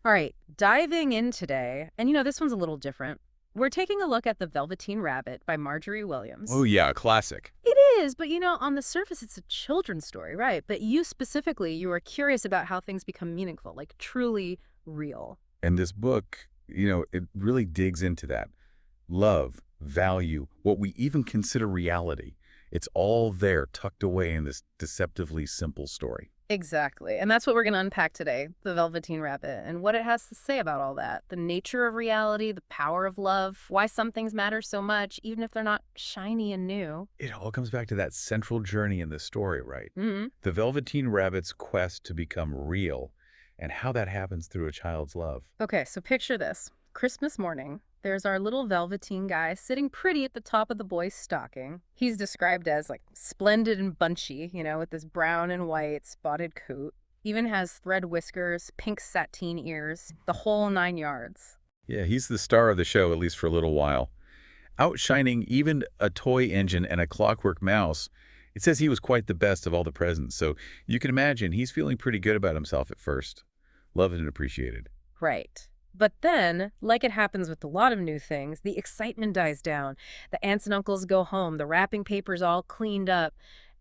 All right, diving in today, and this one's a little different. We're taking a look at The Velveteen Rabbit by Margery Oh Williams. yeah, classic. It is, but on the surface, it's a children's story, right? But you specifically, you are curious about how things become meaningful, like truly real. And this book, it really digs into that. Love, value, what we even consider reality. It's all there tucked away in this deceptively simple story. Exactly. And that's what we're going to unpack today, The Velveteen Rabbit, and what it has to say about all that. The nature of reality, the power of love, why some things matter so much, even if they're not shiny and new. It all comes back to that central journey in the story, right? Hmm. The Velveteen Rabbit's quest to become real and how that happens through a child's love. Okay, so picture this. Christmas morning, there's our little Velveteen guy sitting pretty at the top of the boy's stocking. He's described as like splendid and bunchy, with this brown and white spotted coat. Even has thread whiskers, pink sateen ears, the whole 9 yards. Yeah, he's the star of the show, at least for a little while. Outshining even a toy engine and a clockwork mouse, it says he was quite the best of all the presents, so you can imagine he's feeling pretty good about himself at first. Loved and appreciated. Right. But then, like it happens with a lot of new things, the excitement dies down. The aunts and uncles go home, the wrapping paper's all cleaned up,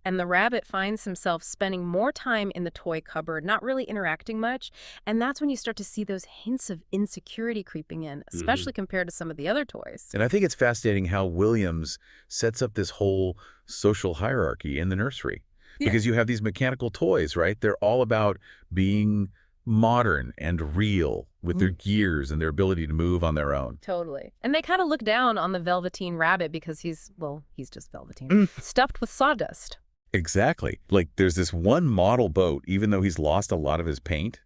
and the rabbit finds himself spending more time in the toy cupboard, not really interacting much. And that's when you start to see those hints of insecurity creeping in, Hmm. especially compared to some of the other toys. And I think it's fascinating how Williams sets up this whole social hierarchy in the nursery. Yeah. Because you have these mechanical toys, right? They're all about being modern and real with their Mm, gears and their ability to move on their own. totally. And they kind of look down on the Velveteen Rabbit because he's just Velveteen, Mm. stuffed with sawdust. Exactly. Like there's this one model boat, even though he's lost a lot of his paint,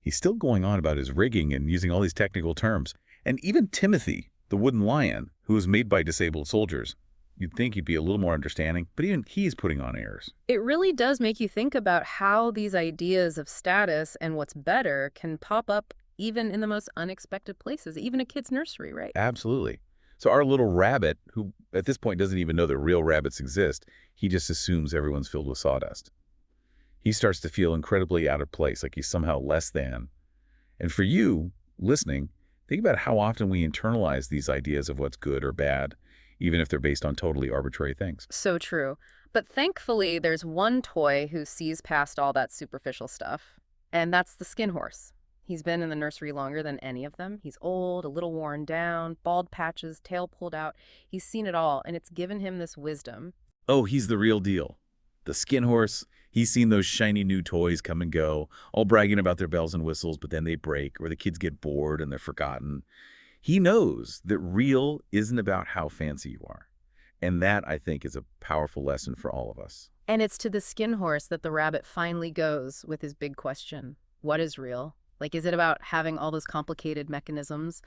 he's still going on about his rigging and using all these technical terms. And even Timothy, the wooden lion, who was made by disabled soldiers, you'd think he'd be a little more understanding, but even he's putting on airs. It really does make you think about how these ideas of status and what's better can pop up even in the most unexpected places, even a kid's nursery, right? Absolutely. So our little rabbit, who at this point doesn't even know that real rabbits exist, he just assumes everyone's filled with sawdust. He starts to feel incredibly out of place, like he's somehow less than. And for you, listening, think about how often we internalize these ideas of what's good or bad, even if they're based on totally arbitrary things. So true. But thankfully, there's one toy who sees past all that superficial stuff, and that's the skin horse. He's been in the nursery longer than any of them. He's old, a little worn down, bald patches, tail pulled out. He's seen it all, and it's given him this wisdom. Oh, he's the real deal. The skin horse, he's seen those shiny new toys come and go, all bragging about their bells and whistles, but then they break, or the kids get bored and they're forgotten. He knows that real isn't about how fancy you are. And that, I think, is a powerful lesson for all of us. And it's to the skin horse that the rabbit finally goes with his big question. What is real? Like, is it about having all those complicated mechanisms,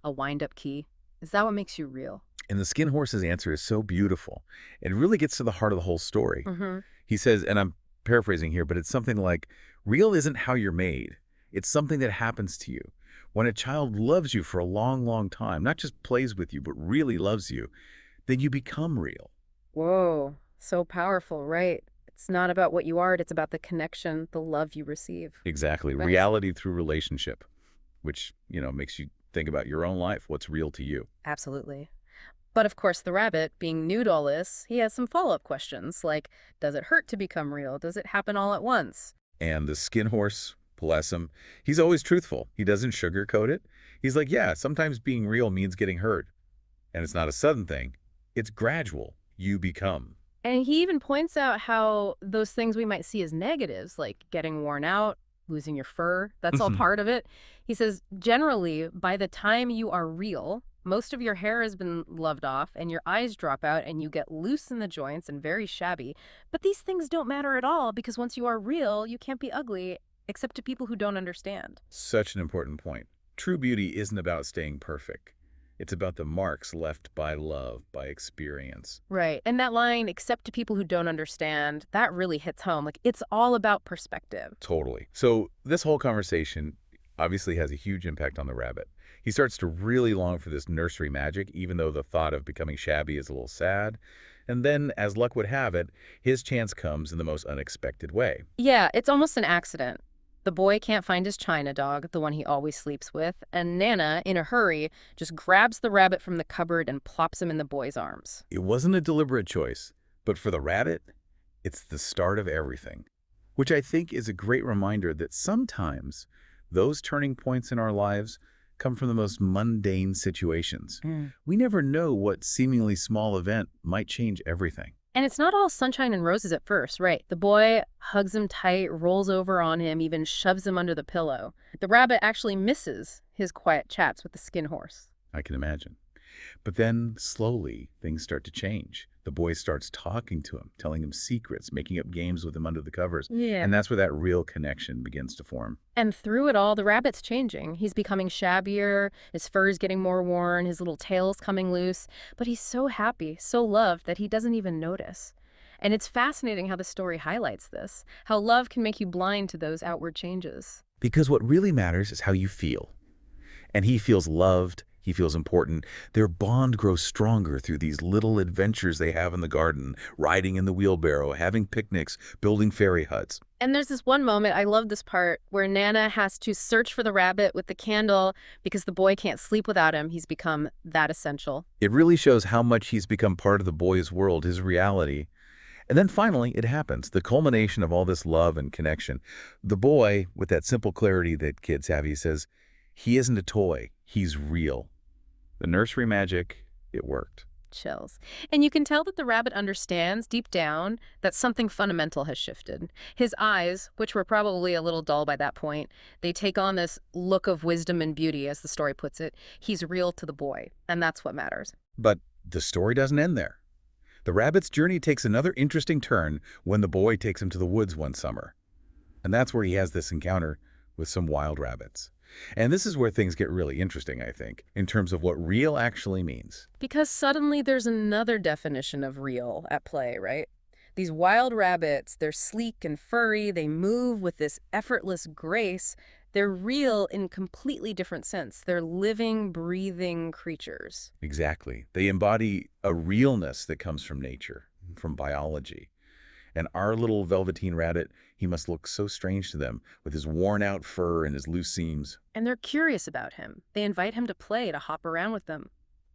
a wind-up key? Is that what makes you real? And the skin horse's answer is so beautiful. It really gets to the heart of the whole story. Mm-hmm. He says, and I'm paraphrasing here, but it's something like, real isn't how you're made. It's something that happens to you. When a child loves you for a long, long time, not just plays with you, but really loves you, then you become real. Whoa, so powerful, right? It's not about what you are, it's about the connection, the love you receive. Exactly. Right. Reality through relationship, which, makes you think about your own life, what's real to you. Absolutely. But of course, the rabbit, being new to all this, he has some follow-up questions like, does it hurt to become real? Does it happen all at once? And the skin horse, bless him, he's always truthful. He doesn't sugarcoat it. He's like, yeah, sometimes being real means getting hurt. And it's not a sudden thing. It's gradual. You become. And he even points out how those things we might see as negatives, like getting worn out, losing your fur, that's all part of it. He says, generally, by the time you are real, most of your hair has been loved off and your eyes drop out and you get loose in the joints and very shabby. But these things don't matter at all because once you are real, you can't be ugly except to people who don't understand. Such an important point. True beauty isn't about staying perfect. It's about the marks left by love, by experience. Right. And that line, except to people who don't understand, that really hits home. Like, it's all about perspective. Totally. So this whole conversation obviously has a huge impact on the rabbit. He starts to really long for this nursery magic, even though the thought of becoming shabby is a little sad. And then, as luck would have it, his chance comes in the most unexpected way. Yeah, it's almost an accident. The boy can't find his China dog, the one he always sleeps with, and Nana, in a hurry, just grabs the rabbit from the cupboard and plops him in the boy's arms. It wasn't a deliberate choice, but for the rabbit, it's the start of everything. Which I think is a great reminder that sometimes those turning points in our lives come from the most mundane situations. We never know what seemingly small event might change everything. And it's not all sunshine and roses at first, right? The boy hugs him tight, rolls over on him, even shoves him under the pillow. The rabbit actually misses his quiet chats with the skin horse. I can imagine. But then, slowly, things start to change. The boy starts talking to him, telling him secrets, making up games with him under the covers. Yeah. And that's where that real connection begins to form. And through it all, the rabbit's changing. He's becoming shabbier, his fur's getting more worn, his little tail's coming loose. But he's so happy, so loved, that he doesn't even notice. And it's fascinating how the story highlights this, how love can make you blind to those outward changes. Because what really matters is how you feel. And he feels loved, he feels important. Their bond grows stronger through these little adventures they have in the garden, riding in the wheelbarrow, having picnics, building fairy huts. And there's this one moment, I love this part, where Nana has to search for the rabbit with the candle because the boy can't sleep without him. He's become that essential. It really shows how much he's become part of the boy's world, his reality. And then finally, it happens, the culmination of all this love and connection. The boy, with that simple clarity that kids have, he says, he isn't a toy, he's real. The nursery magic, it worked. Chills. And you can tell that the rabbit understands deep down that something fundamental has shifted. His eyes, which were probably a little dull by that point, they take on this look of wisdom and beauty, as the story puts it. He's real to the boy, and that's what matters. But the story doesn't end there. The rabbit's journey takes another interesting turn when the boy takes him to the woods one summer. And that's where he has this encounter with some wild rabbits. And this is where things get really interesting, I think, in terms of what real actually means. Because suddenly there's another definition of real at play, right? These wild rabbits, they're sleek and furry, they move with this effortless grace. They're real in completely different sense. They're living, breathing creatures. Exactly. They embody a realness that comes from nature, from biology. And our little Velveteen rabbit, he must look so strange to them with his worn-out fur and his loose seams. And they're curious about him. They invite him to play, to hop around with them.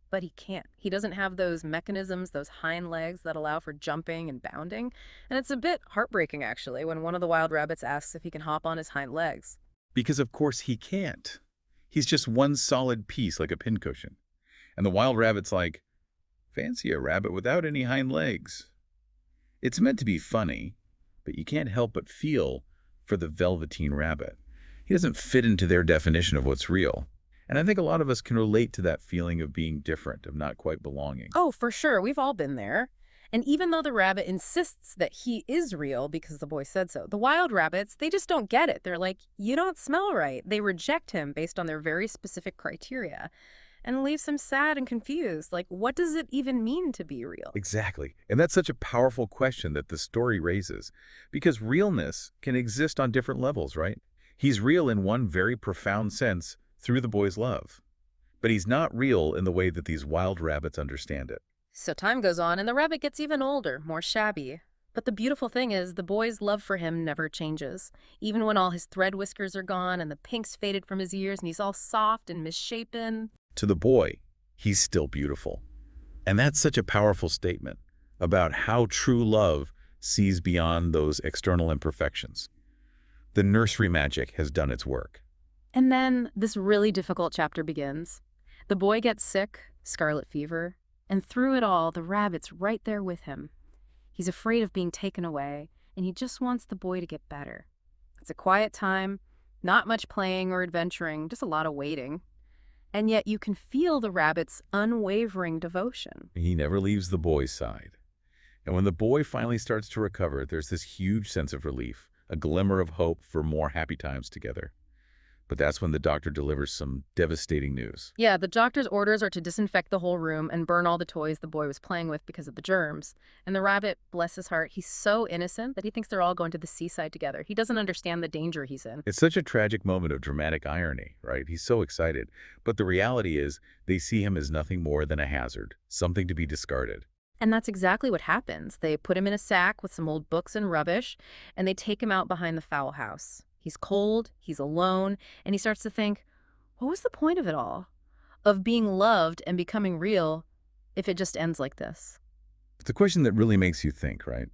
But he can't. He doesn't have those mechanisms, those hind legs that allow for jumping and bounding. And it's a bit heartbreaking, actually, when one of the wild rabbits asks if he can hop on his hind legs. Because of course he can't. He's just one solid piece like a pincushion. And the wild rabbit's like, fancy a rabbit without any hind legs. It's meant to be funny, but you can't help but feel for the Velveteen rabbit. He doesn't fit into their definition of what's real. And I think a lot of us can relate to that feeling of being different, of not quite belonging. Oh, for sure. We've all been there. And even though the rabbit insists that he is real because the boy said so, the wild rabbits, they just don't get it. They're like, you don't smell right. They reject him based on their very specific criteria. And it leaves him sad and confused. Like, what does it even mean to be real? Exactly. And that's such a powerful question that the story raises. Because realness can exist on different levels, right? He's real in one very profound sense through the boy's love. But he's not real in the way that these wild rabbits understand it. So time goes on and the rabbit gets even older, more shabby. But the beautiful thing is the boy's love for him never changes. Even when all his thread whiskers are gone and the pink's faded from his ears and he's all soft and misshapen. To the boy, he's still beautiful. And that's such a powerful statement about how true love sees beyond those external imperfections. The nursery magic has done its work. And then this really difficult chapter begins. The boy gets sick, scarlet fever, and through it all, the rabbit's right there with him. He's afraid of being taken away, and he just wants the boy to get better. It's a quiet time, not much playing or adventuring, just a lot of waiting. And yet you can feel the rabbit's unwavering devotion. He never leaves the boy's side. And when the boy finally starts to recover, there's this huge sense of relief, a glimmer of hope for more happy times together. But that's when the doctor delivers some devastating news. Yeah, the doctor's orders are to disinfect the whole room and burn all the toys the boy was playing with because of the germs. And the rabbit, bless his heart, he's so innocent that he thinks they're all going to the seaside together. He doesn't understand the danger he's in. It's such a tragic moment of dramatic irony, right? He's so excited. But the reality is they see him as nothing more than a hazard, something to be discarded. And that's exactly what happens. They put him in a sack with some old books and rubbish, and they take him out behind the fowl house. He's cold, he's alone, and he starts to think, what was the point of it all? Of being loved and becoming real if it just ends like this? It's a question that really makes you think, right?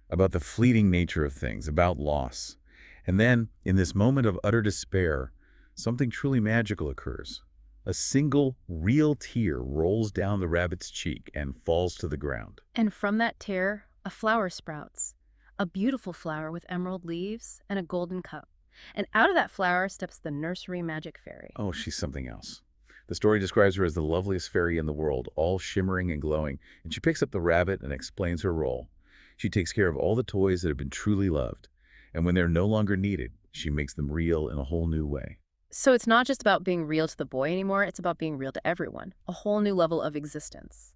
About the fleeting nature of things, about loss. And then, in this moment of utter despair, something truly magical occurs. A single, real tear rolls down the rabbit's cheek and falls to the ground. And from that tear, a flower sprouts. A beautiful flower with emerald leaves and a golden cup. And out of that flower steps the nursery magic fairy. Oh, she's something else. The story describes her as the loveliest fairy in the world, all shimmering and glowing, and she picks up the rabbit and explains her role. She takes care of all the toys that have been truly loved, and when they're no longer needed, she makes them real in a whole new way. So it's not just about being real to the boy anymore, it's about being real to everyone. A whole new level of existence.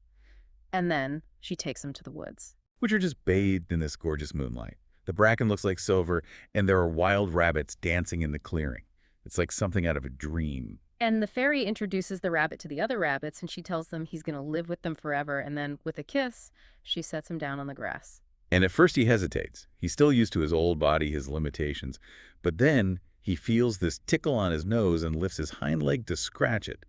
And then she takes him to the woods. Which are just bathed in this gorgeous moonlight. The bracken looks like silver, and there are wild rabbits dancing in the clearing. It's like something out of a dream. And the fairy introduces the rabbit to the other rabbits, and she tells them he's going to live with them forever. And then, with a kiss, she sets him down on the grass. And at first he hesitates. He's still used to his old body, his limitations. But then he feels this tickle on his nose and lifts his hind leg to scratch it.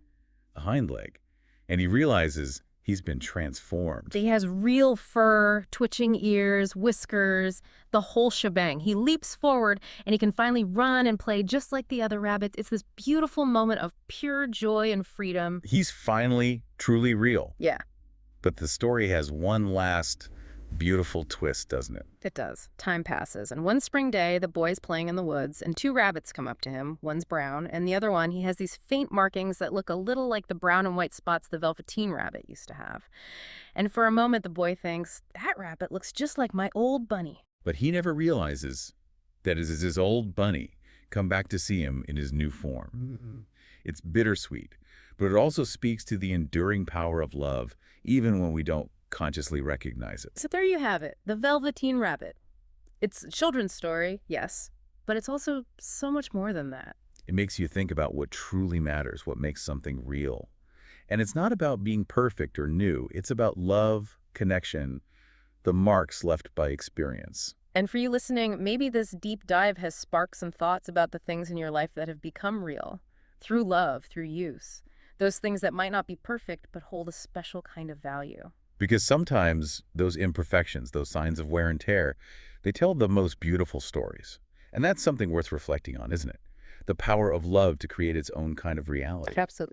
A hind leg. And he realizes he's been transformed. He has real fur, twitching ears, whiskers, the whole shebang. He leaps forward, and he can finally run and play just like the other rabbits. It's this beautiful moment of pure joy and freedom. He's finally truly real. Yeah. But the story has one last beautiful twist, doesn't it? It does. Time passes, and one spring day, the boy's playing in the woods, and two rabbits come up to him. One's brown, and the other one, he has these faint markings that look a little like the brown and white spots the Velveteen rabbit used to have. And for a moment, the boy thinks, that rabbit looks just like my old bunny. But he never realizes that it is his old bunny come back to see him in his new form. It's bittersweet, but it also speaks to the enduring power of love, even when we don't consciously recognize it. So there you have it, the Velveteen rabbit. It's a children's story, yes, but it's also so much more than that. It makes you think about what truly matters, what makes something real. And it's not about being perfect or new. It's about love, connection, the marks left by experience. And for you listening, maybe this deep dive has sparked some thoughts about the things in your life that have become real, through love, through use. Those things that might not be perfect, but hold a special kind of value. Because sometimes those imperfections, those signs of wear and tear, they tell the most beautiful stories. And that's something worth reflecting on, isn't it? The power of love to create its own kind of reality. Absolutely.